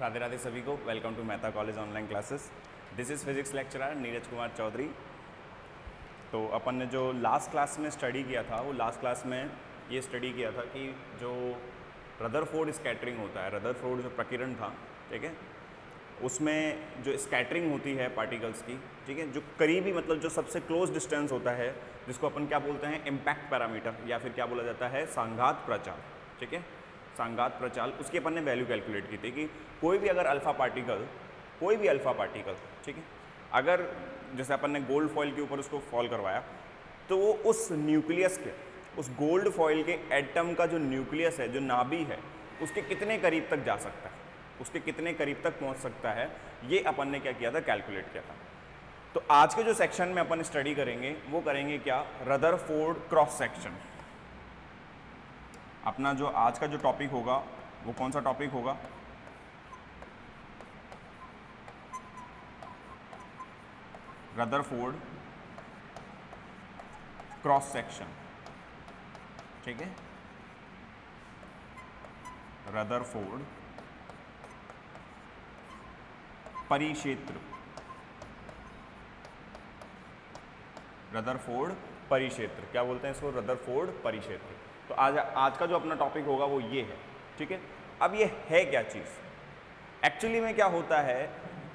राधे राधे सभी को। Welcome to Mehta college online classes. This is physics lecturer Neeraj Kumar Chaudhary. तो अपन ने जो लास्ट क्लास में स्टडी किया था, वो लास्ट क्लास में ये स्टडी किया था कि जो रदरफोर्ड स्कैटरिंग होता है, रदरफोर्ड जो प्रकीर्णन था, ठीक है, उसमें जो स्कैटरिंग होती है पार्टिकल्स की, ठीक है, जो करीबी मतलब जो सबसे क्लोज डिस्टेंस होता है, जिसको अपन क्या बोलते हैं, इम्पैक्ट पैरामीटर, या फिर क्या बोला जाता है, सांघात प्रचाल, ठीक है, सांघात प्रचाल। उसकी अपन ने वैल्यू कैलकुलेट की थी कि कोई भी अगर अल्फा पार्टिकल, ठीक है, अगर जैसे अपन ने गोल्ड फॉइल के ऊपर उसको फॉल करवाया, तो वो उस न्यूक्लियस के, उस गोल्ड फॉइल के एटम का जो न्यूक्लियस है, जो नाभि है, उसके कितने करीब तक जा सकता है, उसके कितने करीब तक पहुंच सकता है, ये अपन ने क्या किया था, कैलकुलेट किया था। तो आज के जो सेक्शन में अपन स्टडी करेंगे वो करेंगे क्या, रदरफोर्ड क्रॉस सेक्शन। अपना जो आज का जो टॉपिक होगा वो कौन सा टॉपिक होगा, रदरफोर्ड क्रॉस सेक्शन, ठीक है, रदरफोर्ड परिक्षेत्र, रदरफोर्ड परिक्षेत्र, क्या बोलते हैं इसको, रदरफोर्ड परिक्षेत्र। तो आज का जो अपना टॉपिक होगा वो ये है, ठीक है। अब ये है क्या चीज़, एक्चुअली में क्या होता है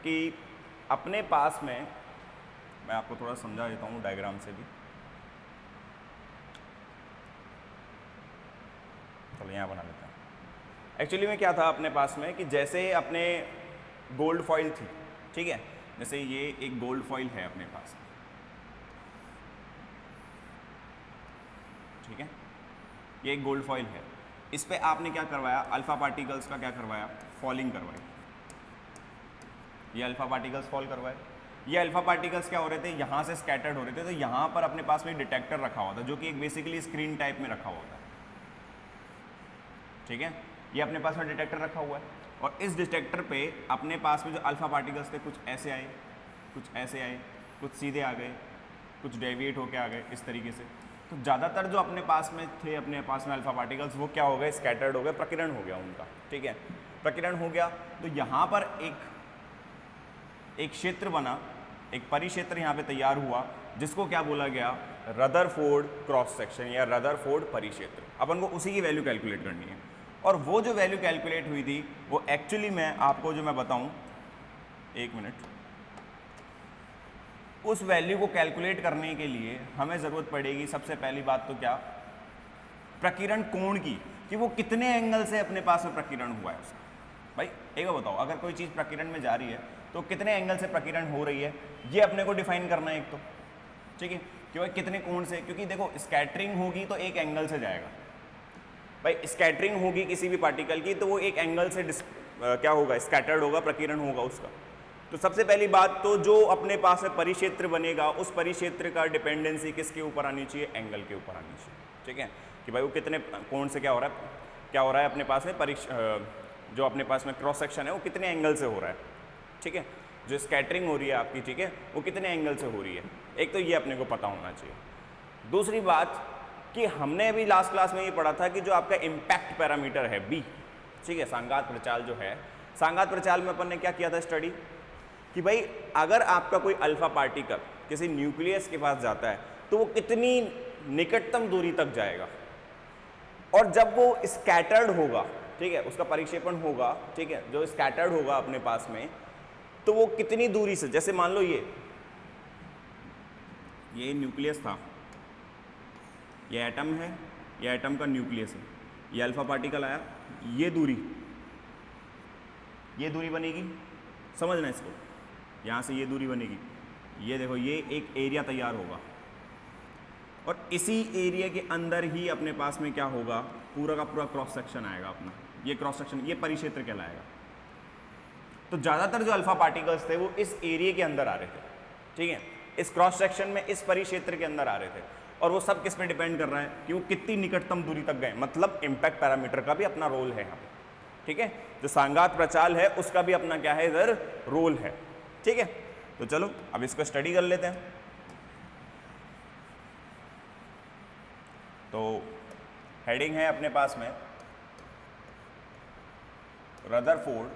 कि अपने पास में, मैं आपको थोड़ा समझा देता हूँ डायग्राम से भी, चलो यहाँ बना लेते हैं। एक्चुअली में क्या था अपने पास में कि जैसे अपने गोल्ड फॉइल थी, ठीक है, जैसे ये एक गोल्ड फॉइल है अपने पास, ठीक है, ये एक गोल्ड फॉइल है, इस पे आपने क्या करवाया, अल्फा पार्टिकल्स का क्या करवाया, फॉलिंग करवाई। ये अल्फा पार्टिकल्स फॉल करवाए, ये अल्फा पार्टिकल्स क्या हो रहे थे, यहाँ से स्कैटर्ड हो रहे थे, तो यहाँ पर अपने पास में डिटेक्टर रखा हुआ था, जो कि एक बेसिकली स्क्रीन टाइप में रखा हुआ था, ठीक है, ये अपने पास में डिटेक्टर रखा हुआ है। और इस डिटेक्टर पे अपने पास में जो अल्फा पार्टिकल्स थे, कुछ ऐसे आए, कुछ ऐसे आए, कुछ सीधे आ गए, कुछ डेविएट होके आ गए, इस तरीके से। तो ज़्यादातर जो अपने पास में थे, अपने पास में अल्फा पार्टिकल्स, वो क्या हो गए, स्कैटर्ड हो गए, प्रकीर्णन हो गया उनका, ठीक है, प्रकीर्णन हो गया। तो यहाँ पर एक क्षेत्र बना, एक परिक्षेत्र यहाँ पे तैयार हुआ, जिसको क्या बोला गया, रदरफोर्ड क्रॉस सेक्शन या रदरफोर्ड परिक्षेत्र। अपन को उसी की वैल्यू कैलकुलेट करनी है, और वो जो वैल्यू कैलकुलेट हुई थी वो एक्चुअली मैं आपको जो मैं बताऊं, एक मिनट, उस वैल्यू को कैलकुलेट करने के लिए हमें ज़रूरत पड़ेगी सबसे पहली बात तो क्या, प्रकीर्णन कोण की, कि वो कितने एंगल से अपने पास में प्रकीर्णन हुआ है उसका। भाई एक बात बताओ, अगर कोई चीज़ प्रकीर्णन में जा रही है तो कितने एंगल से प्रकीर्णन हो रही है, ये अपने को डिफाइन करना है एक तो, ठीक है, कि भाई कितने कोण से, क्योंकि देखो स्कैटरिंग होगी तो एक एंगल से जाएगा, भाई स्कैटरिंग होगी किसी भी पार्टिकल की तो वो एक एंगल से क्या होगा, स्कैटर्ड होगा, प्रकीर्णन होगा उसका। तो सबसे पहली बात तो जो अपने पास में परिक्षेत्र बनेगा, उस परिक्षेत्र का डिपेंडेंसी किसके ऊपर आनी चाहिए, एंगल के ऊपर आनी चाहिए, ठीक है, कि भाई वो कितने कोण से क्या हो रहा है अपने पास में जो अपने पास में क्रॉस सेक्शन है वो कितने एंगल से हो रहा है, ठीक है, जो स्कैटरिंग हो रही है आपकी, ठीक है, वो कितने एंगल से हो रही है, एक तो ये अपने को पता होना चाहिए। दूसरी बात कि हमने अभी लास्ट क्लास में ये पढ़ा था कि जो आपका इम्पैक्ट पैरामीटर है बी, ठीक है, सांघात प्रचाल जो है, सांघात प्रचाल में अपन ने क्या किया था स्टडी, कि भाई अगर आपका कोई अल्फा पार्टिकल किसी न्यूक्लियस के पास जाता है तो वो कितनी निकटतम दूरी तक जाएगा, और जब वो स्कैटर्ड होगा, ठीक है, उसका परिक्षेपण होगा, ठीक है, जो स्कैटर्ड होगा अपने पास में, तो वो कितनी दूरी से, जैसे मान लो ये न्यूक्लियस था, ये एटम है, ये एटम का न्यूक्लियस है, ये अल्फा पार्टिकल आया, ये दूरी बनेगी, समझना इसको, यहाँ से ये दूरी बनेगी, ये देखो, ये एक एरिया तैयार होगा, और इसी एरिया के अंदर ही अपने पास में क्या होगा, पूरा का पूरा क्रॉस सेक्शन आएगा अपना, ये क्रॉस सेक्शन, ये परिक्षेत्र कहलाएगा। तो ज़्यादातर जो अल्फा पार्टिकल्स थे वो इस एरिया के अंदर आ रहे थे, ठीक है, इस क्रॉस सेक्शन में, इस परिक्षेत्र के अंदर आ रहे थे, और वो सब किस पे डिपेंड कर रहा है कि वो कितनी निकटतम दूरी तक गए, मतलब इम्पैक्ट पैरामीटर का भी अपना रोल है यहाँ पे, ठीक है, जो सांघात प्रचाल है उसका भी अपना क्या है इधर रोल है, ठीक है। तो चलो अब इसको स्टडी कर लेते हैं। तो हेडिंग है अपने पास में रदरफोर्ड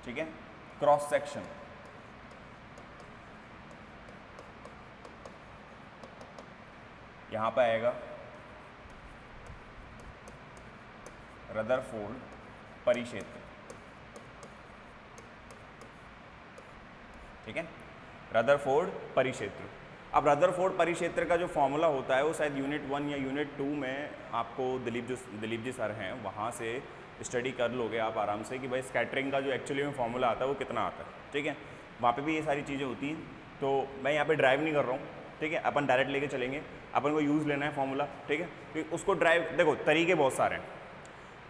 ठीक है। क्रॉस सेक्शन, यहां पर आएगा रदरफोर्ड परिक्षेत्र, ठीक है, रदरफोर्ड परिक्षेत्र। अब रदरफोर्ड परिक्षेत्र का जो फॉर्मूला होता है वो शायद यूनिट 1 या यूनिट 2 में आपको दिलीप जी सर हैं वहाँ से स्टडी कर लोगे आप आराम से कि भाई स्कैटरिंग का जो एक्चुअली में फॉर्मूला आता है वो कितना आता है, ठीक है। वहाँ पे भी ये सारी चीज़ें होती हैं। तो मैं यहाँ पे ड्राइव नहीं कर रहा हूँ, ठीक है, अपन डायरेक्ट लेके चलेंगे, अपन को यूज़ लेना है फॉर्मूला, ठीक है। तो उसको ड्राइव, देखो तरीके बहुत सारे हैं,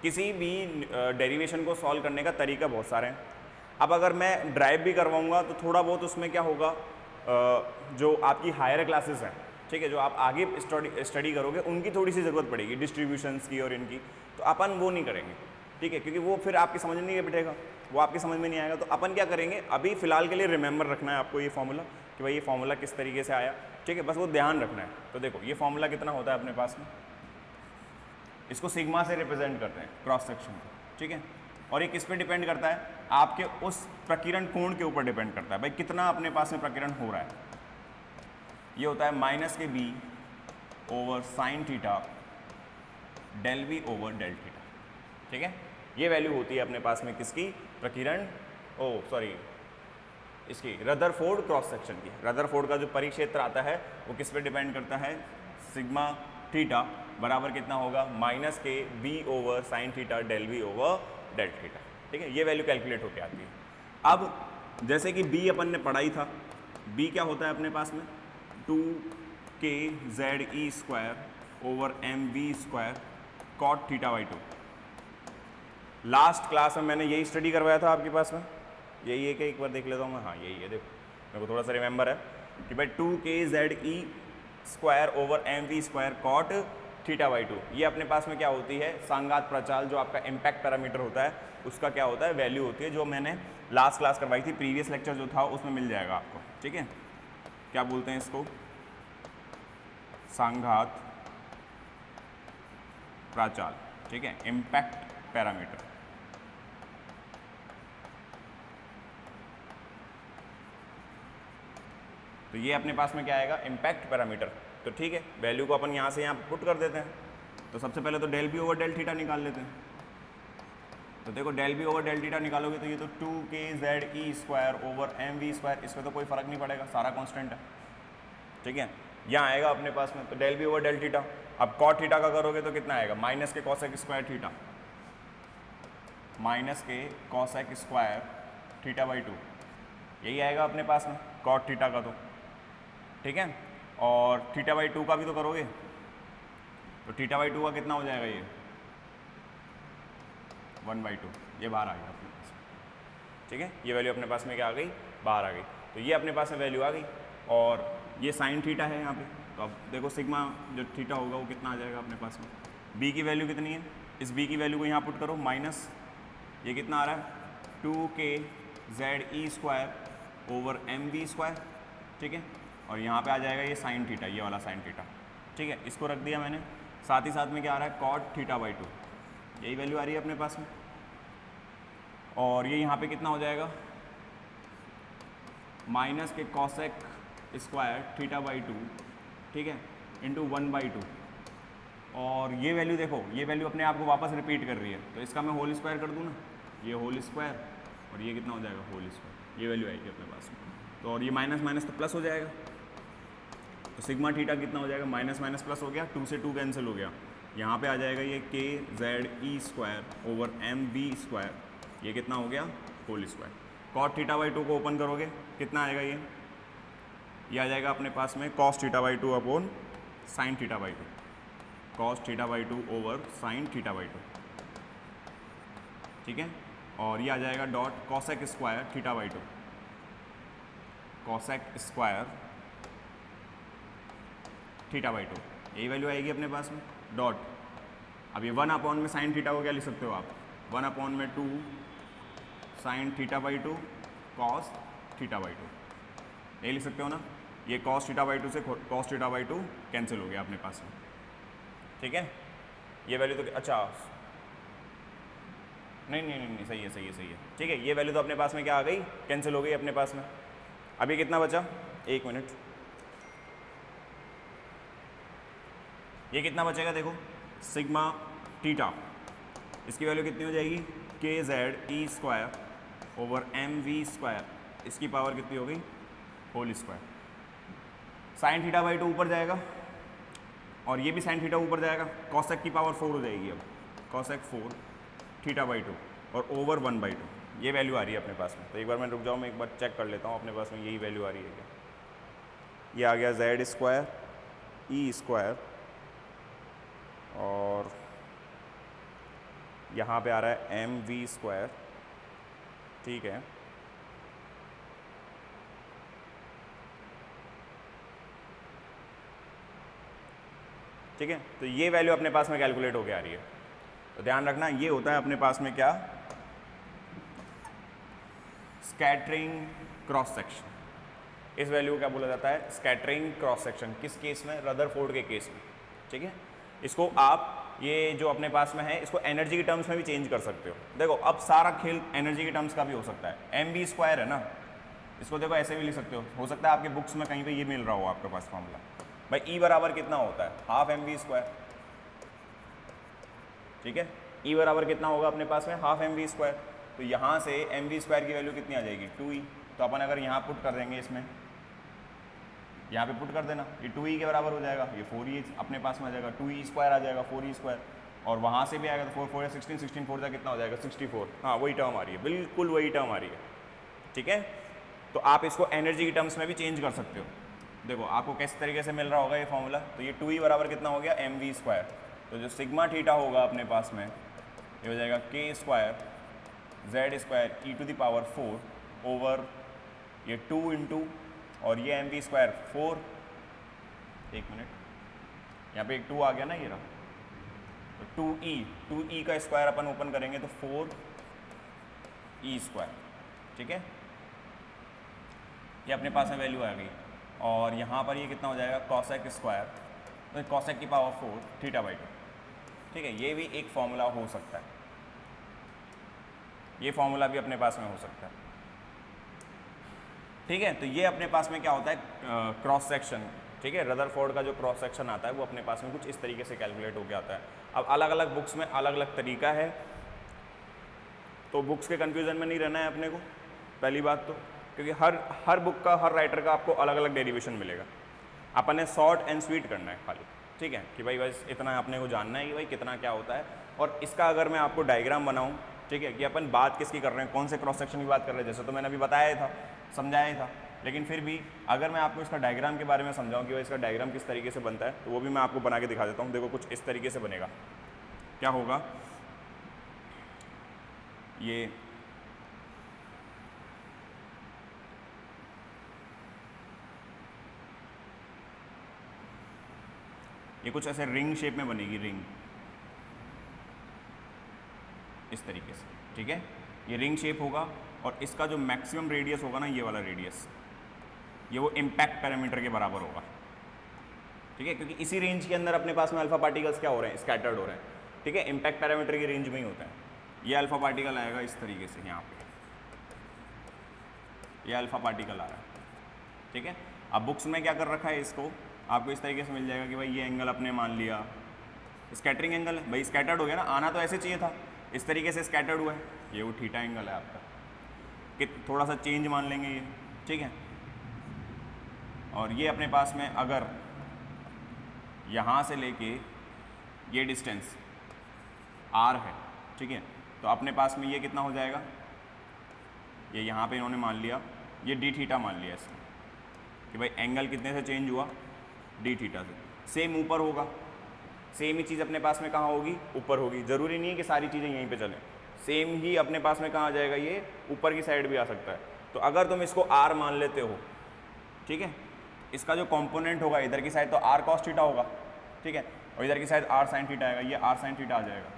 किसी भी डेरिवेशन को सॉल्व करने का तरीका बहुत सारे हैं। अब अगर मैं ड्राइव भी करवाऊँगा तो थोड़ा बहुत उसमें क्या होगा, जो आपकी हायर क्लासेस हैं, ठीक है, जो आप आगे स्टडी करोगे उनकी थोड़ी सी ज़रूरत पड़ेगी डिस्ट्रीब्यूशंस की और इनकी, तो अपन वो नहीं करेंगे, ठीक है, क्योंकि वो फिर आपकी समझ नहीं बैठेगा, वो आपकी समझ में नहीं आएगा। तो अपन क्या करेंगे, अभी फ़िलहाल के लिए रिमेंबर रखना है आपको ये फॉर्मूला कि भाई ये फॉर्मूला किस तरीके से आया, ठीक है, बस वो ध्यान रखना है। तो देखो ये फॉर्मूला कितना होता है अपने पास में, इसको सिग्मा से रिप्रेजेंट करते हैं क्रॉस सेक्शन को, ठीक है। और ये किस पे डिपेंड करता है, आपके उस प्रकीर्ण कोण के ऊपर डिपेंड करता है, भाई कितना अपने पास में प्रकीर्ण हो रहा है। ये होता है minus K B over sine theta del V over del theta, ठीक है। ये वैल्यू होती है अपने पास में किसकी, प्रकीर्ण, इसकी रदरफोर्ड क्रॉस सेक्शन की। रदरफोर्ड का जो परिक्षेत्र आता है वो किस पे डिपेंड करता है, सिग्मा थीटा बराबर कितना होगा, minus K B over sine theta del V over del theta, ठीक है। ये वैल्यू कैलकुलेट होके आती है। अब जैसे कि बी अपन ने पढ़ा ही था, बी क्या होता है अपने पास में, 2kze² over mv² cot theta by 2। Last class में मैंने यही स्टडी करवाया था आपके पास में, यही है कि एक बार देख लेता हूँ मैं, हाँ यही है, देखो मेरे को थोड़ा सा रिमेंबर है कि भाई 2kze² over mv² cot theta by 2, ये अपने पास में क्या होती है, सांगात प्रचाल, जो आपका इम्पैक्ट पैरामीटर होता है उसका क्या होता है, वैल्यू होती है, जो मैंने लास्ट क्लास करवाई थी, प्रीवियस लेक्चर जो था उसमें मिल जाएगा आपको, ठीक है। क्या बोलते हैं इसको, सांघात प्राचाल, ठीक है, इम्पैक्ट पैरामीटर। तो ये अपने पास में क्या आएगा, इम्पैक्ट पैरामीटर। तो ठीक है, वैल्यू को अपन यहाँ से यहाँ पुट कर देते हैं। तो सबसे पहले तो del B over del theta निकाल लेते हैं। तो देखो del B over del theta निकालोगे तो ये तो 2kze² ओवर mv², इसमें तो कोई फर्क नहीं पड़ेगा, सारा कांस्टेंट है, ठीक है। यहाँ आएगा अपने पास में तो del B over del theta. अब कॉट थीटा का करोगे तो कितना आएगा, माइनस के cosec² थीटा, माइनस के cosec² थीटा बाई 2, यही आएगा अपने पास में कॉट थीटा का, तो ठीक है। और थीटा बाई 2 का भी तो करोगे, तो थीटा बाई 2 का कितना हो जाएगा, ये 1/2, ये बाहर आ गया अपने पास, ठीक है। ये वैल्यू अपने पास में क्या आ गई, बाहर आ गई। तो ये अपने पास में वैल्यू आ गई, और ये साइन थीटा है यहाँ पे। तो अब देखो सिग्मा जो थीटा होगा वो कितना आ जाएगा अपने पास में, बी की वैल्यू कितनी है, इस बी की वैल्यू को यहाँ पुट करो, माइनस ये कितना आ रहा है 2kze² ओवर mv², ठीक है। और यहाँ पे आ जाएगा ये साइन थीटा, ये वाला साइन थीटा, ठीक है, इसको रख दिया मैंने। साथ ही साथ में क्या आ रहा है, कॉट थीटा बाई 2, यही वैल्यू आ रही है अपने पास में। और ये यहाँ पे कितना हो जाएगा, माइनस के cosec² थीटा बाई 2, ठीक है, इंटू 1/2। और ये वैल्यू देखो, ये वैल्यू अपने आप को वापस रिपीट कर रही है, तो इसका मैं होल स्क्वायर कर दूँ ना, ये होल स्क्वायर, और ये कितना हो जाएगा, होल स्क्वायर, ये वैल्यू आएगी अपने पास में। तो और ये माइनस माइनस तो प्लस हो जाएगा, तो सिग्मा थीटा कितना हो जाएगा, माइनस माइनस प्लस हो गया, 2 से 2 कैंसिल हो गया, यहाँ पे आ जाएगा ये kze² ओवर mv², ये कितना हो गया, whole square. Cot theta by 2 को ओपन करोगे कितना आएगा, ये आ जाएगा अपने पास में cos theta by 2 upon sine theta by 2, cos theta by 2 over sine theta by 2, ठीक है। और ये आ जाएगा dot cosec² theta by 2, cosec² theta by 2, यही वैल्यू आएगी अपने पास में, डॉट। अब ये 1 अपॉन में साइन थीटा को क्या लिख सकते हो आप, 1 अपॉन में 2 sign theta by 2 cos theta by 2, यही लिख सकते हो ना। ये cos थीटा बाई 2 से cos थीटा बाई 2 कैंसिल हो गया अपने पास में, ठीक है। ये वैल्यू तो अच्छा, नहीं नहीं नहीं नहीं, सही है सही है सही है, ठीक है। ये वैल्यू तो अपने पास में क्या आ गई, कैंसिल हो गई अपने पास में। अब ये कितना बचा, 1 मिनट, ये कितना बचेगा देखो, सिग्मा थीटा, इसकी वैल्यू कितनी हो जाएगी, K Z E square over M V square, इसकी पावर कितनी हो गई, whole square. Sine theta by 2 ऊपर जाएगा और ये भी साइन थीटा ऊपर जाएगा, कॉसेक की पावर 4 हो जाएगी। अब कॉसेक 4 थीटा बाई 2 और ओवर 1/2, ये वैल्यू आ रही है अपने पास में। तो एक बार मैं रुक जाऊँ, मैं एक बार चेक कर लेता हूँ अपने पास में यही वैल्यू आ रही है क्या। ये आ गया जेड स्क्वायर ई स्क्वायर और यहाँ पे आ रहा है एम वी स्क्वायर, ठीक है। ठीक है, तो ये वैल्यू अपने पास में कैलकुलेट होके आ रही है। तो ध्यान रखना, ये होता है अपने पास में क्या, स्कैटरिंग क्रॉस सेक्शन। इस वैल्यू को क्या बोला जाता है, स्कैटरिंग क्रॉस सेक्शन। किस केस में, रदरफोर्ड के केस में, ठीक है। इसको आप ये जो अपने पास में है इसको एनर्जी के टर्म्स में भी चेंज कर सकते हो। देखो अब सारा खेल एनर्जी के टर्म्स का भी हो सकता है। एम वी स्क्वायर है ना, इसको देखो ऐसे भी लिख सकते हो सकता है आपके बुक्स में कहीं पे ये मिल रहा हो आपके पास फॉर्मूला। भाई ई बराबर कितना होता है, हाफ एम वी स्क्वायर, ठीक है। ई बराबर कितना होगा अपने पास में, हाफ एम वी स्क्वायर। तो यहाँ से एम वी स्क्वायर की वैल्यू कितनी आ जाएगी, 2e। तो अपन अगर यहाँ पुट कर देंगे, इसमें यहाँ पे पुट कर देना, ये 2e के बराबर हो जाएगा, ये 4e अपने पास में आ जाएगा, 2e स्क्वायर आ जाएगा, 4e स्क्वायर, और वहाँ से भी आएगा तो 4 4 या 16, 16 4 कितना हो जाएगा, 64। हाँ वही टर्म आ रही है, बिल्कुल वही टर्म आ रही है, ठीक है। तो आप इसको एनर्जी की टर्म्स में भी चेंज कर सकते हो। देखो आपको किस तरीके से मिल रहा होगा ये फॉर्मूला। तो ये 2e बराबर कितना हो गया, एम वी स्क्वायर। तो जो सिग्मा थीटा होगा अपने पास में ये हो जाएगा K square Z square E to the power 4 over ये 2 इंटू और ये एम वी स्क्वायर 4। एक मिनट, यहाँ पे एक 2 आ गया ना, ये रहा। तो 2e का स्क्वायर अपन ओपन करेंगे तो 4e स्क्वायर, ठीक है। ये अपने पास में वैल्यू आ गई। और यहाँ पर ये कितना हो जाएगा, कॉसेक स्क्वायर, तो कॉसेक की पावर 4 थीटा बाई 2, ठीक है। ये भी एक फॉर्मूला हो सकता है, ये फॉर्मूला भी अपने पास में हो सकता है, ठीक है। तो ये अपने पास में क्या होता है, क्रॉस सेक्शन, ठीक है। रदरफोर्ड का जो क्रॉस सेक्शन आता है वो अपने पास में कुछ इस तरीके से कैलकुलेट होकर आता है। अब अलग अलग बुक्स में अलग अलग तरीका है, तो बुक्स के कन्फ्यूजन में नहीं रहना है अपने को, पहली बात तो, क्योंकि हर बुक का, हर राइटर का आपको अलग अलग डेरिवेशन मिलेगा। अपन ने शॉर्ट एंड स्वीट करना है खाली, ठीक है, कि भाई बस इतना अपने को जानना है कि भाई कितना क्या होता है। और इसका अगर मैं आपको डायग्राम बनाऊँ, ठीक है, कि अपन बात किसकी कर रहे हैं, कौन से क्रॉस सेक्शन की बात कर रहे हैं, जैसे तो मैंने अभी बताया था, समझाया था, लेकिन फिर भी अगर मैं आपको इसका डायग्राम के बारे में समझाऊं कि भाई इसका डायग्राम किस तरीके से बनता है, तो वो भी मैं आपको बना के दिखा देता हूँ। देखो कुछ इस तरीके से बनेगा। क्या होगा, ये कुछ ऐसे रिंग शेप में बनेगी, रिंग इस तरीके से, ठीक है। ये रिंग शेप होगा और इसका जो मैक्सिमम रेडियस होगा ना, ये वाला रेडियस, ये वो इम्पैक्ट पैरामीटर के बराबर होगा, ठीक है, क्योंकि इसी रेंज के अंदर अपने पास में अल्फा पार्टिकल्स क्या हो रहे हैं, स्कैटर्ड हो रहे हैं, ठीक है। इम्पैक्ट पैरामीटर की रेंज में ही होता है। ये अल्फा पार्टिकल आएगा इस तरीके से, यहाँ पे ये अल्फा पार्टिकल आ रहा है, ठीक है। अब बुक्स में क्या कर रखा है, इसको आपको इस तरीके से मिल जाएगा कि भाई ये एंगल अपने मान लिया स्कैटरिंग एंगल है, भाई स्कैटर्ड हो गया ना, आना तो ऐसे चाहिए था, इस तरीके से स्कैटर्ड हुआ है, ये वो थीटा एंगल है आपका, कि थोड़ा सा चेंज मान लेंगे ये, ठीक है। और ये अपने पास में अगर यहाँ से लेके ये डिस्टेंस r है, ठीक है, तो अपने पास में ये कितना हो जाएगा, ये यहाँ पे इन्होंने मान लिया, ये डी थीटा मान लिया इसमें, कि भाई एंगल कितने से चेंज हुआ, डी थीटा से। सेम ऊपर होगा, सेम ही चीज़ अपने पास में कहाँ होगी, ऊपर होगी। ज़रूरी नहीं है कि सारी चीज़ें यहीं पे चलें, सेम ही अपने पास में कहाँ आ जाएगा, ये ऊपर की साइड भी आ सकता है। तो अगर तुम इसको r मान लेते हो, ठीक है, इसका जो कंपोनेंट होगा इधर की साइड तो r cos थीटा होगा, ठीक है, और इधर की साइड r sin थीटा आएगा, ये r sin थीटा आ जाएगा।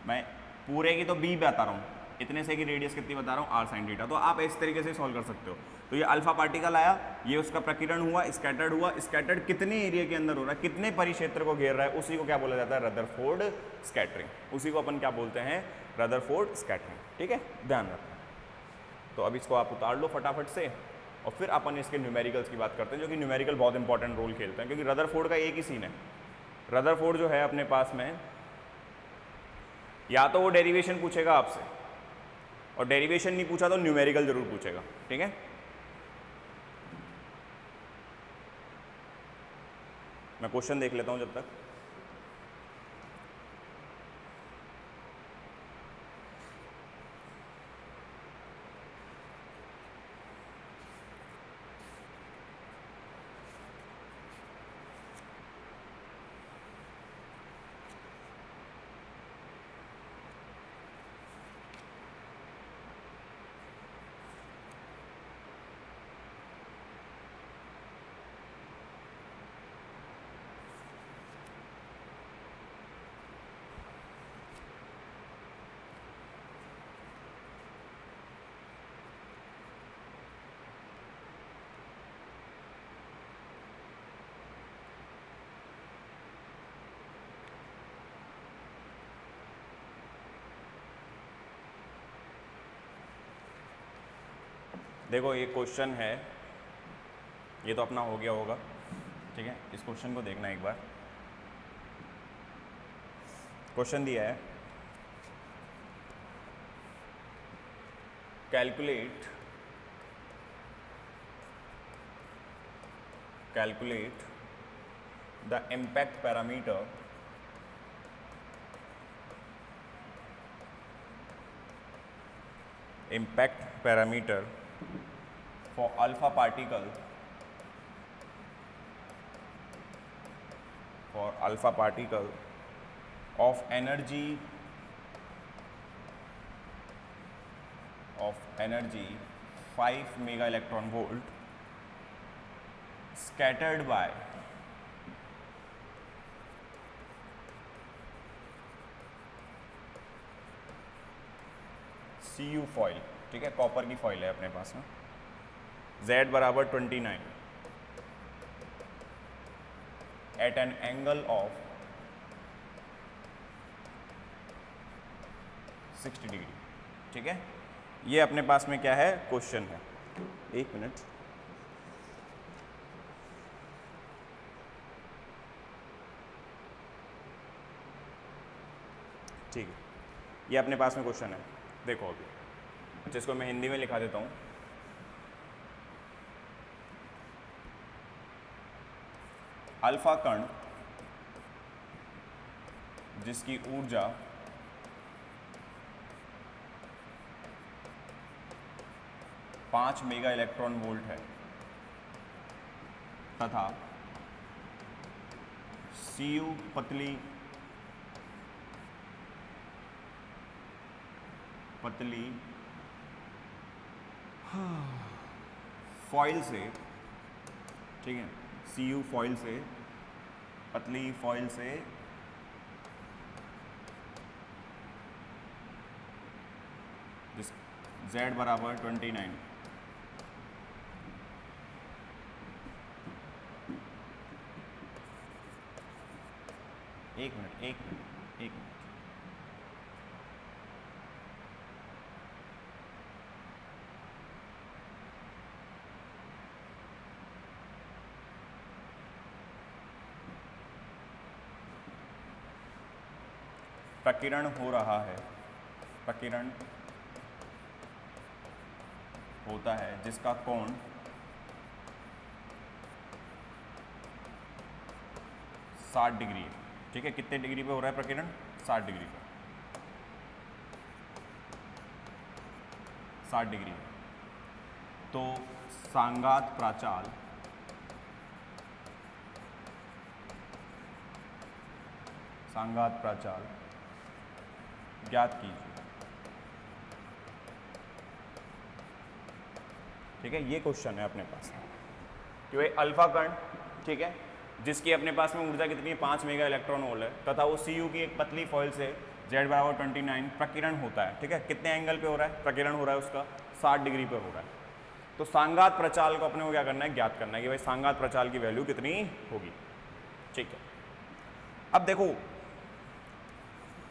मैं पूरे की तो b बता रहा हूँ, इतने से की रेडियस कितनी बता रहा हूँ, आर साइन थीटा। तो आप इस तरीके से सॉल्व कर सकते हो। तो ये अल्फा पार्टिकल आया, ये उसका प्रकीर्णन हुआ, स्कैटर्ड हुआ, स्कैटर्ड कितने एरिया के अंदर हो रहा है, कितने परिक्षेत्र को घेर रहा है, उसी को क्या बोला जाता है, रदरफोर्ड स्कैटरिंग। उसी को अपन क्या बोलते हैं, रदरफोर्ड स्कैटरिंग। ठीक है, ध्यान रखना। तो अब इसको आप उतार लो फटाफट से, और फिर अपन इसके न्यूमेरिकल्स की बात करते हैं, जो कि न्यूमेरिकल बहुत इंपॉर्टेंट रोल खेलते हैं, क्योंकि रदरफोर्ड का एक ही सीन है। रदरफोर्ड जो है अपने पास में, या तो वो डेरिवेशन पूछेगा आपसे, और डेरिवेशन नहीं पूछा तो न्यूमेरिकल जरूर पूछेगा। ठीक है, मैं क्वेश्चन देख लेता हूं जब तक। देखो ये क्वेश्चन है, ये तो अपना हो गया होगा। ठीक है, इस क्वेश्चन को देखना एक बार। क्वेश्चन दिया है, calculate the impact parameter for alpha particle of energy 5 mega electron volt scattered by Cu foil. ठीक है, कॉपर की फॉइल है अपने पास में, Z बराबर 29 at an angle of 60 degree. ठीक है, ये अपने पास में क्या है, क्वेश्चन है। एक मिनट, ठीक है, ये अपने पास में क्वेश्चन है। देखो अभी, अच्छा इसको मैं हिंदी में लिखा देता हूँ। अल्फा कण जिसकी ऊर्जा 5 मेगा इलेक्ट्रॉन वोल्ट है तथा Cu पतली फॉइल से, ठीक है, Cu फॉइल से, पतली फॉइल से Z बराबर 29 एक मिनट प्रकीर्णन हो रहा है, प्रकीर्णन होता है जिसका कोण 60 डिग्री है। ठीक है, कितने डिग्री पे हो रहा है प्रकीर्णन, 60 डिग्री पे, 60 डिग्री। तो सांगात प्राचाल ज्ञात कीजिए। ठीक है, ये क्वेश्चन है अपने पास कि भाई अल्फा कण, ठीक है, जिसकी अपने पास में ऊर्जा कितनी है, 5 मेगा इलेक्ट्रॉन वोल्ट है, तथा वो Cu की एक पतली फॉइल से Z बराबर 29 प्रकीर्ण होता है, ठीक है। कितने एंगल पे हो रहा है प्रकीर्ण हो रहा है उसका? 60 डिग्री पे हो रहा है। तो सांगात प्रचाल को अपने को क्या करना है, ज्ञात करना है कि भाई सांगात प्रचाल की वैल्यू कितनी होगी, ठीक है। अब देखो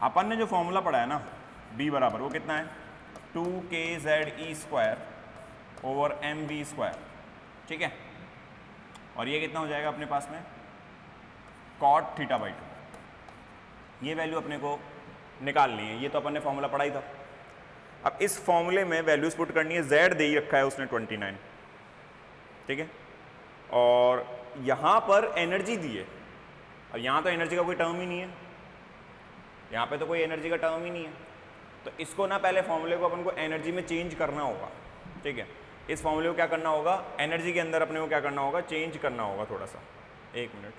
अपन ने जो फॉर्मूला पढ़ा है ना B बराबर वो कितना है 2kZe² ओवर mv², ठीक है। और ये कितना हो जाएगा अपने पास में cot θ/2, ये वैल्यू अपने को निकालनी है, ये तो अपन ने फॉर्मूला पढ़ा ही था। अब इस फॉर्मूले में वैल्यूज पुट करनी है, Z दे ही रखा है उसने 29, ठीक है। और यहाँ पर एनर्जी दी है, अब यहाँ तो एनर्जी का कोई टर्म ही नहीं है, यहाँ पे तो कोई एनर्जी का टर्म ही नहीं है, तो इसको ना पहले फॉर्मूले को अपन को एनर्जी में चेंज करना होगा, ठीक है। इस फॉर्मूले को क्या करना होगा, एनर्जी के अंदर अपने को क्या करना होगा, चेंज करना होगा थोड़ा सा। एक मिनट,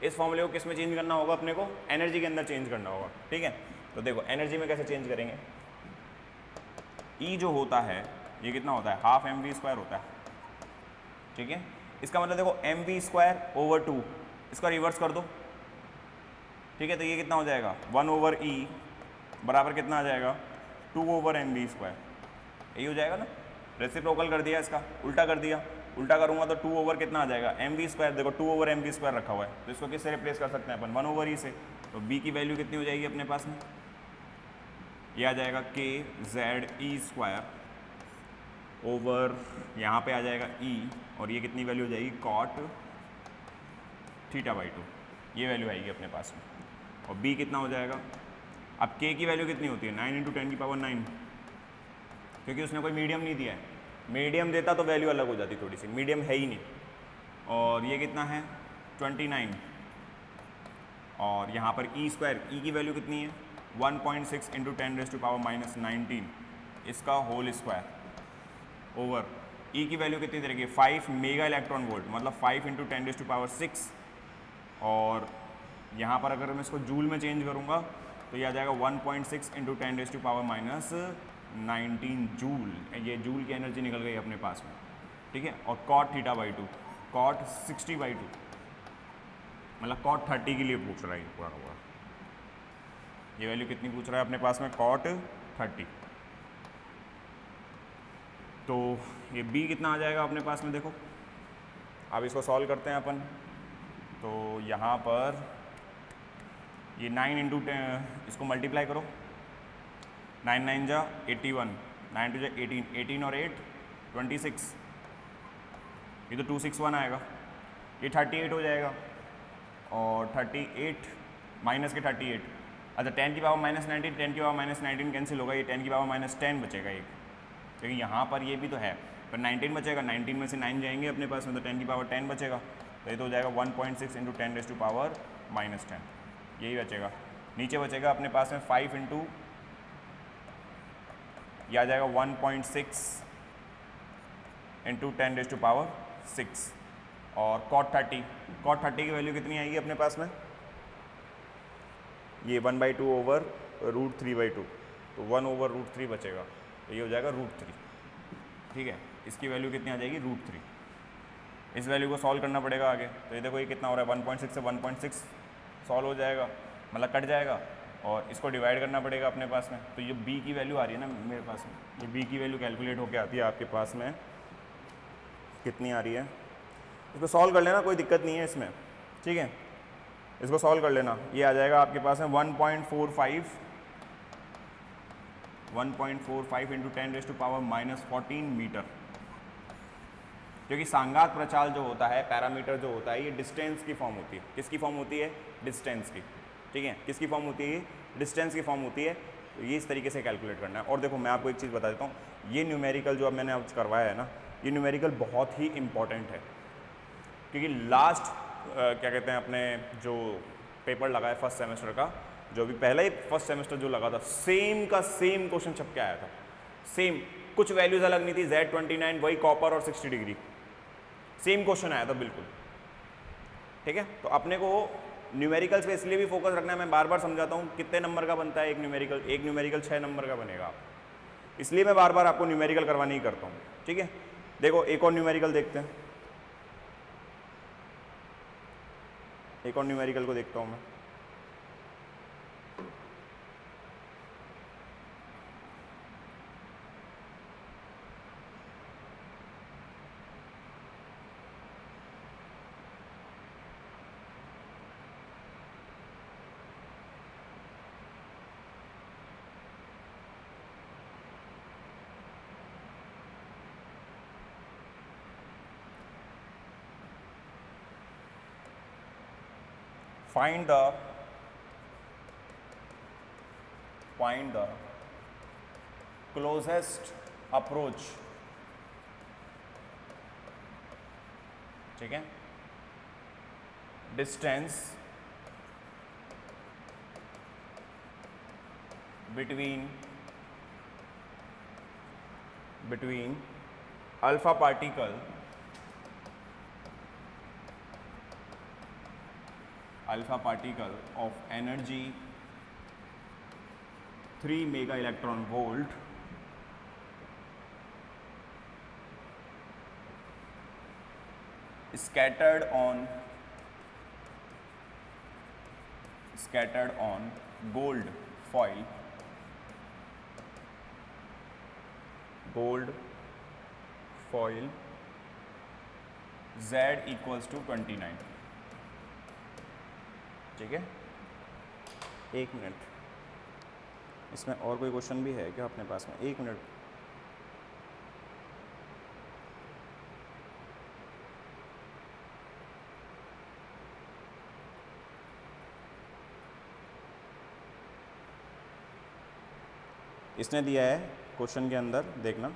इस फॉर्मूले को किस में चेंज करना होगा, अपने को एनर्जी के अंदर चेंज करना होगा, ठीक है। तो देखो एनर्जी में कैसे चेंज करेंगे, E जो होता है ये कितना होता है, हाफ mv² होता है, ठीक है। इसका मतलब देखो mv² ओवर 2, इसका रिवर्स कर दो, ठीक है। तो ये कितना हो जाएगा 1 ओवर E बराबर कितना आ जाएगा 2 ओवर mv², यही हो जाएगा ना। रेसिप्रोकल कर दिया, इसका उल्टा कर दिया, उल्टा करूंगा तो 2 ओवर कितना आ जाएगा mv², देखो 2 ओवर mv² रखा हुआ है, तो इसको किससे रिप्लेस कर सकते हैं अपन 1 ओवर E से। तो B की वैल्यू कितनी हो जाएगी अपने पास में, ये आ जाएगा kZe² ओवर यहाँ पे आ जाएगा E, और ये कितनी वैल्यू हो जाएगी cot θ/2, ये वैल्यू आएगी अपने पास में। और B कितना हो जाएगा, अब K की वैल्यू कितनी होती है 9 × 10⁹, क्योंकि उसने कोई मीडियम नहीं दिया है, मीडियम देता तो वैल्यू अलग हो जाती थोड़ी सी, मीडियम है ही नहीं। और ये कितना है 29, और यहाँ पर E², E की वैल्यू कितनी है 1.6 × 10⁻⁻19, इसका होल स्क्वायर ओवर E की वैल्यू कितनी रहेगी 5 मेगा इलेक्ट्रॉन वोल्ट, मतलब 5 × 10⁻6, और यहाँ पर अगर मैं इसको जूल में चेंज करूँगा तो ये आ जाएगा 1.6 × 10⁻19 जूल, ये जूल की एनर्जी निकल गई अपने पास में, ठीक है। और cot θ/2 cot 60/2, मतलब cot 30 के लिए पूछ रहा है पूरा का पूरा, ये वैल्यू कितनी पूछ रहा है अपने पास में cot 30। तो ये B कितना आ जाएगा अपने पास में, देखो अब इसको सॉल्व करते हैं अपन। तो यहाँ पर ये 9 × 10, इसको मल्टीप्लाई करो, 9 9 जा 81, 9 2 जा 18, 18 और 8 26, ये तो 261 आएगा, ये 38 हो जाएगा, और 38 माइनस के 38, अच्छा 10 की पावर -19, 10 की पावर -19 कैंसिल होगा, ये 10 की पावर -10 बचेगा एक, क्योंकि यहाँ पर ये भी तो है, पर 19 बचेगा, 19 में से 9 जाएंगे अपने पास में, तो 10 की पावर 10 बचेगा, तो ये तो हो जाएगा 1.6 × 10⁻⁻10, यही बचेगा। नीचे बचेगा अपने पास में 5 इंटू, यह आ जाएगा 1.6 × 10⁻6, और cot 30 की वैल्यू कितनी आएगी अपने पास में, ये 1/2 ओवर √3/2, तो 1 ओवर √3 बचेगा, तो ये हो जाएगा √3, ठीक है। इसकी वैल्यू कितनी आ जाएगी √3, इस वैल्यू को सॉल्व करना पड़ेगा आगे। तो ये देखो ये कितना हो रहा है 1.6 से 1.6 सॉल्व हो जाएगा, मतलब कट जाएगा, और इसको डिवाइड करना पड़ेगा अपने पास में। तो ये B की वैल्यू आ रही है ना मेरे पास में, ये B की वैल्यू कैलकुलेट होकर आती है आपके पास में, कितनी आ रही है, इसको सॉल्व कर लेना, कोई दिक्कत नहीं है इसमें, ठीक है। इसको सॉल्व कर लेना, ये आ जाएगा आपके पास में 1.45 × 10⁻14 मीटर, क्योंकि सांगात प्रचाल जो होता है, पैरामीटर जो होता है, ये डिस्टेंस की फॉर्म होती है। किसकी फॉर्म होती है, डिस्टेंस की, ठीक है। किसकी फॉर्म होती है, डिस्टेंस की फॉर्म होती है। तो ये इस तरीके से कैलकुलेट करना है। और देखो मैं आपको एक चीज़ बता देता हूँ, ये न्यूमेरिकल जो अब मैंने आज करवाया है ना, ये न्यूमेरिकल बहुत ही इंपॉर्टेंट है, क्योंकि लास्ट क्या कहते हैं अपने जो पेपर लगा है फर्स्ट सेमेस्टर का, जो भी पहला ही फर्स्ट सेमेस्टर जो लगा था, सेम का सेम क्वेश्चन छप के आया था, सेम, कुछ वैल्यूज अलग नहीं थी, Z29 वही कॉपर और 60 डिग्री, सेम क्वेश्चन आया था बिल्कुल, ठीक है। तो अपने को न्यूमेरिकल्स पे इसलिए भी फोकस रखना है, मैं बार बार समझाता हूँ कितने नंबर का बनता है एक न्यूमेरिकल 6 नंबर का बनेगा, इसलिए मैं बार बार आपको न्यूमेरिकल करवाने ही करता हूँ, ठीक है। देखो एक और न्यूमेरिकल देखते हैं, एक और न्यूमेरिकल को देखता हूँ मैं। find the closest approach, ठीक है, distance between alpha particle of energy 3 mega electron volt scattered on gold foil Z equals to 29, ठीक है। एक मिनट, इसमें और कोई क्वेश्चन भी है क्या अपने पास में? एक मिनट, इसने दिया है क्वेश्चन के अंदर, देखना,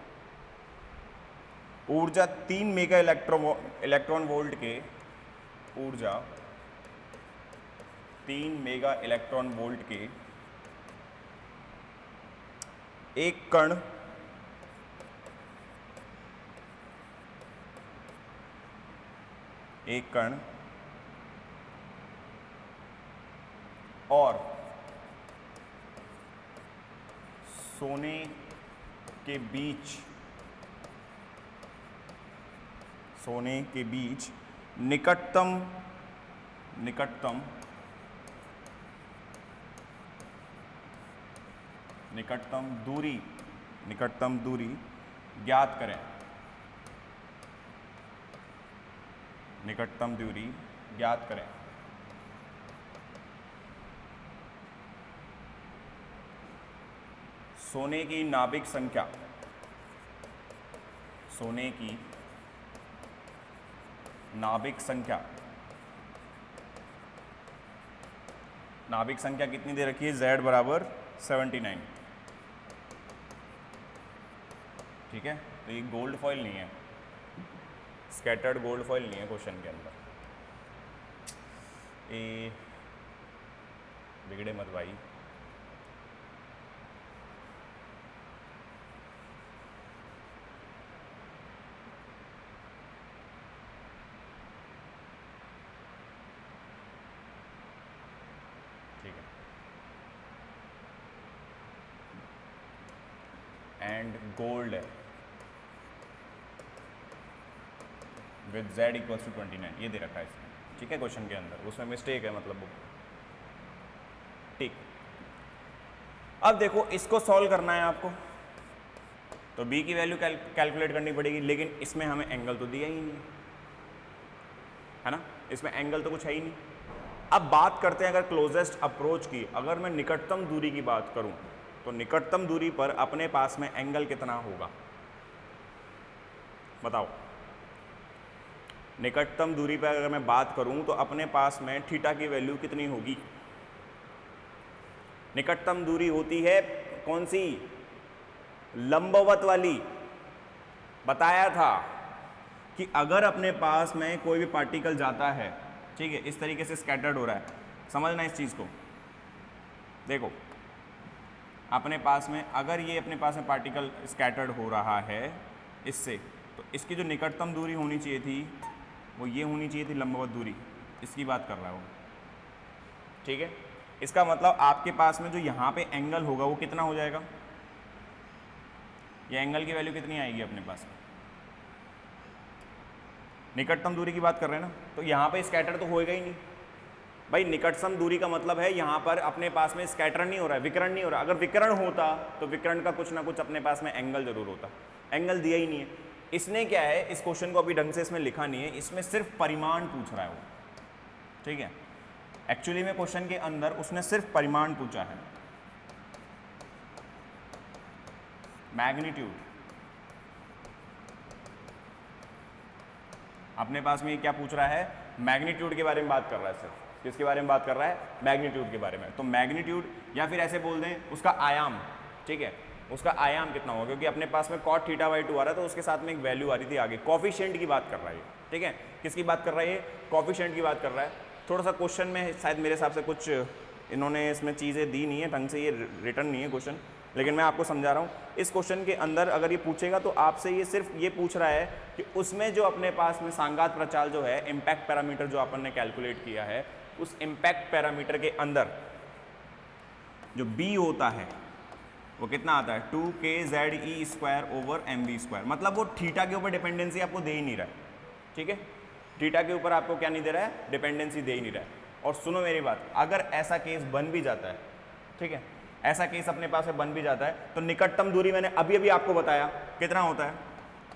ऊर्जा 3 मेगा इलेक्ट्रॉन वोल्ट के, ऊर्जा 3 मेगा इलेक्ट्रॉन वोल्ट के एक कण और सोने के बीच निकटतम दूरी ज्ञात करें। निकटतम दूरी ज्ञात करें। सोने की नाभिक संख्या, नाभिक संख्या कितनी दे रखी है? Z बराबर 79, ठीक है। तो ये गोल्ड फॉइल नहीं है, स्कैटर्ड गोल्ड फॉइल नहीं है क्वेश्चन के अंदर। ये बिगड़े मत भाई। ठीक है, एंड गोल्ड है विद Z इक्वल्स टू 29, ये दे रखा है इसमें, ठीक है, क्वेश्चन के अंदर। उसमें मिस्टेक है, मतलब वो, ठीक। अब देखो, इसको सॉल्व करना है आपको, तो B की वैल्यू कैलकुलेट करनी पड़ेगी, लेकिन इसमें हमें एंगल तो दिया ही नहीं है ना, इसमें एंगल तो कुछ है ही नहीं। अब बात करते हैं अगर क्लोजेस्ट अप्रोच की, अगर मैं निकटतम दूरी की बात करूं, तो निकटतम दूरी पर अपने पास में एंगल कितना होगा बताओ। निकटतम दूरी पर अगर मैं बात करूं तो अपने पास में थीटा की वैल्यू कितनी होगी? निकटतम दूरी होती है कौन सी? लंबवत वाली। बताया था कि अगर अपने पास में कोई भी पार्टिकल जाता है, ठीक है, इस तरीके से स्कैटर्ड हो रहा है, समझना इस चीज़ को। देखो, अपने पास में अगर ये अपने पास में पार्टिकल स्कैटर्ड हो रहा है इससे, तो इसकी जो निकटतम दूरी होनी चाहिए थी वो ये होनी चाहिए थी, लंबवत दूरी, इसकी बात कर रहा हूँ, ठीक है। इसका मतलब आपके पास में जो यहाँ पे एंगल होगा वो कितना हो जाएगा? ये एंगल की वैल्यू कितनी आएगी अपने पास? निकटतम दूरी की बात कर रहे हैं ना, तो यहाँ पे स्कैटर तो होएगा ही नहीं, भाई निकटतम दूरी का मतलब है यहाँ पर अपने पास में स्कैटरण नहीं हो रहा है, विकिरण नहीं हो रहा है। अगर विकिरण होता तो विकिरण का कुछ ना कुछ अपने पास में एंगल जरूर होता, एंगल दिया ही नहीं है। इसने क्या है, इस क्वेश्चन को अभी ढंग से इसमें लिखा नहीं है, इसमें सिर्फ परिमाण पूछ रहा है वो, ठीक है। एक्चुअली में क्वेश्चन के अंदर उसने सिर्फ परिमाण पूछा है, मैग्नीट्यूड। अपने पास में क्या पूछ रहा है, मैग्नीट्यूड के बारे में बात कर रहा है, सिर्फ किसके बारे में बात कर रहा है, मैग्नीट्यूड के बारे में। तो मैग्नीट्यूड या फिर ऐसे बोल दें उसका आयाम, ठीक है, उसका आयाम कितना होगा, क्योंकि अपने पास में cot θ/2 आ रहा है तो उसके साथ में एक वैल्यू आ रही थी आगे, कॉफिशिएंट की बात कर रहा है, ठीक है। किसकी बात कर रहा है, कॉफिशिएंट की बात कर रहा है। थोड़ा सा क्वेश्चन में शायद मेरे हिसाब से कुछ इन्होंने इसमें चीज़ें दी नहीं है ढंग से, ये रिटर्न नहीं है क्वेश्चन, लेकिन मैं आपको समझा रहा हूँ। इस क्वेश्चन के अंदर अगर ये पूछेगा तो आपसे ये सिर्फ ये पूछ रहा है कि उसमें जो अपने पास में सांगात प्रचाल जो है, इम्पैक्ट पैरामीटर जो अपन ने कैलकुलेट किया है, उस इम्पैक्ट पैरामीटर के अंदर जो b होता है वो कितना आता है, 2kZe² / मतलब वो थीटा के ऊपर डिपेंडेंसी आपको दे ही नहीं रहा है, ठीक है। थीटा के ऊपर आपको क्या नहीं दे रहा है, डिपेंडेंसी दे ही नहीं रहा है। और सुनो मेरी बात, अगर ऐसा केस बन भी जाता है, ठीक है, ऐसा केस अपने पास में बन भी जाता है, तो निकटतम दूरी मैंने अभी अभी आपको बताया कितना होता है।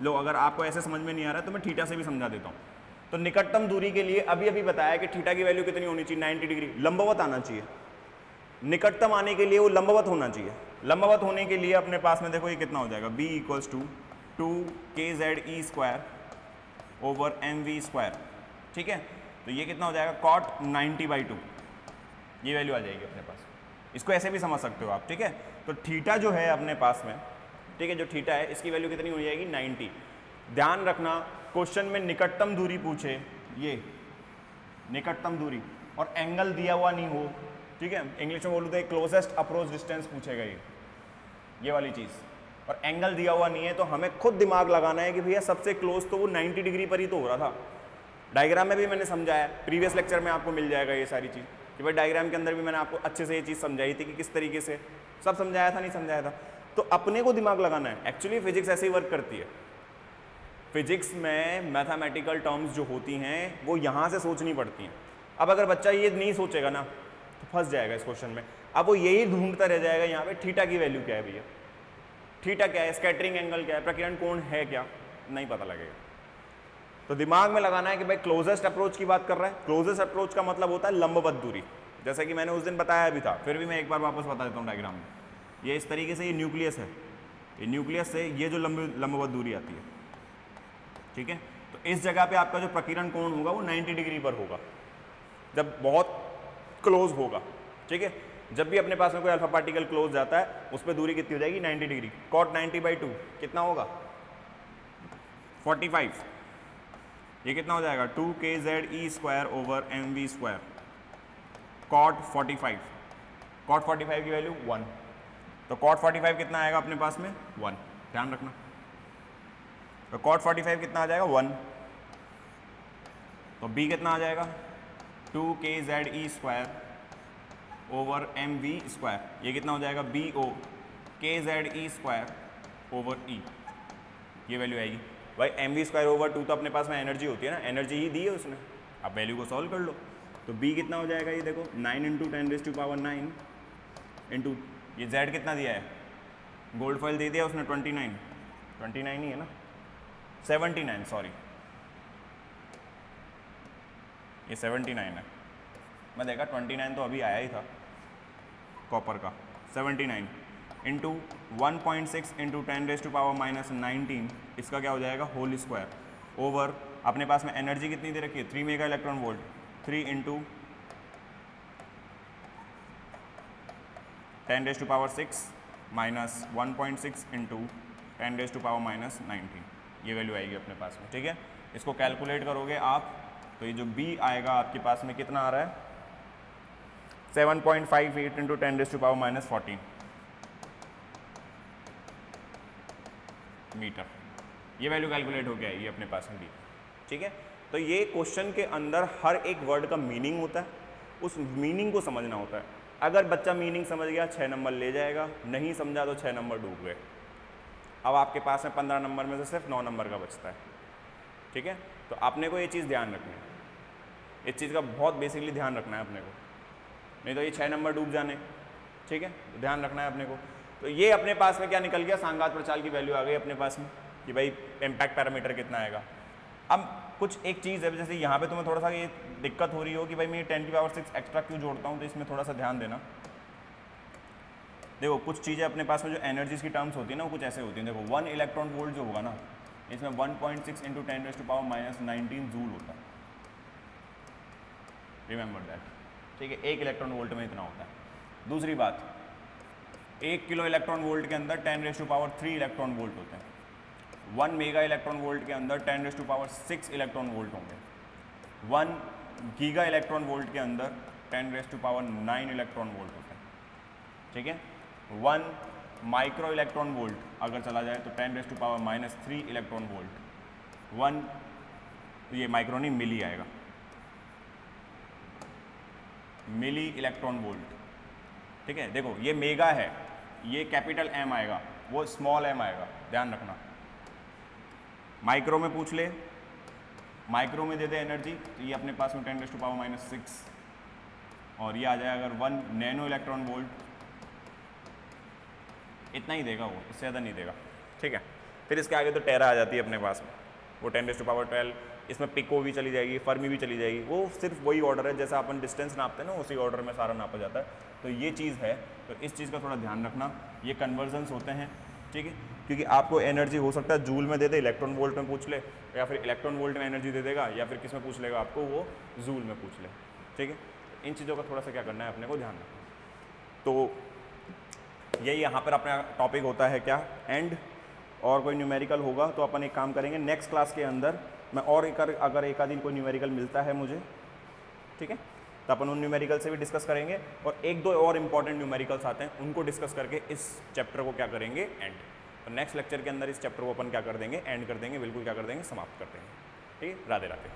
लो, अगर आपको ऐसे समझ में नहीं आ रहा है तो मैं थीटा से भी समझा देता हूँ। तो निकटतम दूरी के लिए अभी अभी बताया कि थीटा की वैल्यू कितनी होनी चाहिए, 90 डिग्री, लंबवत आना चाहिए। निकटतम आने के लिए वो लंबवत होना चाहिए। लंबवत होने के लिए अपने पास में देखो ये कितना हो जाएगा, b = 2kZe² / mv², ठीक है। तो ये कितना हो जाएगा, cot 90/2, ये वैल्यू आ जाएगी अपने पास। इसको ऐसे भी समझ सकते हो आप, ठीक है। तो थीटा जो है अपने पास में, ठीक है, जो थीटा है इसकी वैल्यू कितनी हो जाएगी, 90। ध्यान रखना क्वेश्चन में निकटतम दूरी पूछे, ये निकटतम दूरी और एंगल दिया हुआ नहीं हो, ठीक है, इंग्लिश में बोलूँ तो क्लोजेस्ट अप्रोच डिस्टेंस पूछेगा ये वाली चीज़, और एंगल दिया हुआ नहीं है, तो हमें खुद दिमाग लगाना है कि भैया सबसे क्लोज तो वो 90 डिग्री पर ही तो हो रहा था। डायग्राम में भी मैंने समझाया, प्रीवियस लेक्चर में आपको मिल जाएगा ये सारी चीज़, कि भाई डायग्राम के अंदर भी मैंने आपको अच्छे से ये चीज़ समझाई थी कि किस तरीके से, सब समझाया था नहीं समझाया था। तो अपने को दिमाग लगाना है। एक्चुअली फिजिक्स ऐसे ही वर्क करती है। फिजिक्स में मैथमेटिकल टर्म्स जो होती हैं वो यहाँ से सोचनी पड़ती हैं। अब अगर बच्चा ये नहीं सोचेगा ना तो फंस जाएगा इस क्वेश्चन में। अब वो यही ढूंढता रह जाएगा यहाँ पे, थीटा की वैल्यू क्या है भैया, थीटा क्या है, स्कैटरिंग एंगल क्या है, प्रकीर्णन कोण है क्या, नहीं पता लगेगा। तो दिमाग में लगाना है कि भाई क्लोजेस्ट अप्रोच की बात कर रहा है। क्लोजेस्ट अप्रोच का मतलब होता है लंबवत दूरी, जैसा कि मैंने उस दिन बताया भी था, फिर भी मैं एक बार वापस बता देता हूँ डायग्राम में। ये इस तरीके से, ये न्यूक्लियस है, ये न्यूक्लियस से ये जो लंबवत दूरी आती है, ठीक है। तो इस जगह पे आपका जो प्रकीर्णन कोण होगा वो 90 डिग्री पर होगा जब बहुत क्लोज होगा, ठीक है। जब भी अपने पास में कोई अल्फा पार्टिकल क्लोज जाता है उस पर दूरी कितनी हो जाएगी, 90 डिग्री। cot 90/2 कितना होगा, 45। ये कितना हो जाएगा, 2kZe² / mv², cot 45। cot 45 की वैल्यू 1, तो cot 45 कितना आएगा अपने पास में, 1। ध्यान रखना, तो cot 45 कितना आ जाएगा, 1। तो b कितना आ जाएगा, 2kZe² / mv², ये कितना हो जाएगा, bo kZe² / e, ये वैल्यू आएगी। भाई mv²/2 तो अपने पास में एनर्जी होती है ना, एनर्जी ही दी है उसने। अब वैल्यू को सॉल्व कर लो, तो b कितना हो जाएगा, ये देखो 9 × 10⁻⁹ इंटू ये z कितना दिया है, गोल्ड फॉइल दे दिया उसने 29 ही है ना, 79, सॉरी ये 79 है। मैं देखा 29 तो अभी आया ही था कॉपर का। 79 इंटू 1.6 × 10⁻⁻19, इसका क्या हो जाएगा, होल स्क्वायर ओवर, अपने पास में एनर्जी कितनी दे रखी है, 3 मेगा इलेक्ट्रॉन वोल्ट, 3 × 10⁻6 माइनस 1.6 × 10⁻⁻19, ये वैल्यू आएगी अपने पास में, ठीक है। इसको कैलकुलेट करोगे आप तो ये जो b आएगा आपके पास में कितना आ रहा है, 7.58 × 10⁻14 मीटर, ये वैल्यू कैलकुलेट हो गया है ये अपने पास में भी, ठीक है। तो ये क्वेश्चन के अंदर हर एक वर्ड का मीनिंग होता है, उस मीनिंग को समझना होता है। अगर बच्चा मीनिंग समझ गया 6 नंबर ले जाएगा, नहीं समझा तो 6 नंबर डूब गए। अब आपके पास में 15 नंबर में से सिर्फ 9 नंबर का बचता है, ठीक है। तो आपने को ये चीज़ ध्यान रखनी है। इस चीज़ का बहुत बेसिकली ध्यान रखना है अपने को, नहीं तो ये 6 नंबर डूब जाने, ठीक है, तो ध्यान रखना है अपने को। तो ये अपने पास में क्या निकल गया, सांगात प्रचाल की वैल्यू आ गई अपने पास में कि भाई इम्पैक्ट पैरामीटर कितना आएगा। अब कुछ एक चीज़ है, जैसे यहाँ पे तुम्हें थोड़ा सा ये दिक्कत हो रही हो कि भाई मैं 10⁶ एक्स्ट्रा क्यों जोड़ता हूँ, तो इसमें थोड़ा सा ध्यान देना। देखो कुछ चीज़ें अपने पास में जो एनर्जीज की टर्म्स होती है ना, वो कुछ ऐसे होती हैं। देखो 1 इलेक्ट्रॉन वोल्ट जो होगा ना, इसमें 1.6 × 10⁻⁻19 जूल होता है, रिमेंबर दैट, ठीक है, 1 इलेक्ट्रॉन वोल्ट में इतना होता है। दूसरी बात, 1 किलो इलेक्ट्रॉन वोल्ट के अंदर 10⁻³ इलेक्ट्रॉन वोल्ट होते हैं। 1 मेगा इलेक्ट्रॉन वोल्ट के अंदर 10⁻6 इलेक्ट्रॉन वोल्ट होंगे। 1 गीगा इलेक्ट्रॉन वोल्ट के अंदर 10⁻9 इलेक्ट्रॉन वोल्ट होते हैं, ठीक है। 1 माइक्रो इलेक्ट्रॉन वोल्ट अगर चला जाए तो 10⁻³ इलेक्ट्रॉन वोल्ट। 1 ये माइक्रो नहीं मिली आएगा, मिली इलेक्ट्रॉन वोल्ट, ठीक है। देखो ये मेगा है, ये कैपिटल M आएगा, वो स्मॉल m आएगा, ध्यान रखना। माइक्रो में पूछ ले, माइक्रो में दे दे एनर्जी, तो ये अपने पास में 10⁻6 और ये आ जाए अगर 1 नैनो इलेक्ट्रॉन वोल्ट, इतना ही देगा वो, इससे ज़्यादा नहीं देगा, ठीक है। फिर इसके आगे तो टेरा आ जाती है अपने पास में, वो 10⁻12, इसमें पिको भी चली जाएगी, फर्मी भी चली जाएगी, वो सिर्फ वही ऑर्डर है जैसा अपन डिस्टेंस नापते हैं ना, उसी ऑर्डर में सारा नापा जाता है। तो ये चीज़ है, तो इस चीज़ का थोड़ा ध्यान रखना। ये कन्वर्जन्स होते हैं, ठीक है, क्योंकि आपको एनर्जी हो सकता है जूल में दे दे, इलेक्ट्रॉन वोल्ट में पूछ ले, या फिर इलेक्ट्रॉन वोल्ट में एनर्जी दे देगा, या फिर किस में पूछ लेगा आपको, वो जूल में पूछ ले, ठीक है। इन चीज़ों का थोड़ा सा क्या करना है अपने को ध्यान रखना। तो यही यहाँ पर अपना टॉपिक होता है क्या, एंड। और कोई न्यूमेरिकल होगा तो अपन एक काम करेंगे नेक्स्ट क्लास के अंदर, मैं और अगर एक आध दिन कोई न्यूमेरिकल मिलता है मुझे, ठीक है, तो अपन उन न्यूमेरिकल से भी डिस्कस करेंगे, और 1-2 और इंपॉर्टेंट न्यूमेरिकल्स आते हैं, उनको डिस्कस करके इस चैप्टर को क्या करेंगे, एंड। तो नेक्स्ट लेक्चर के अंदर इस चैप्टर को अपन क्या कर देंगे, एंड कर देंगे, बिल्कुल क्या कर देंगे, समाप्त कर देंगे, ठीक है। राधे राधे।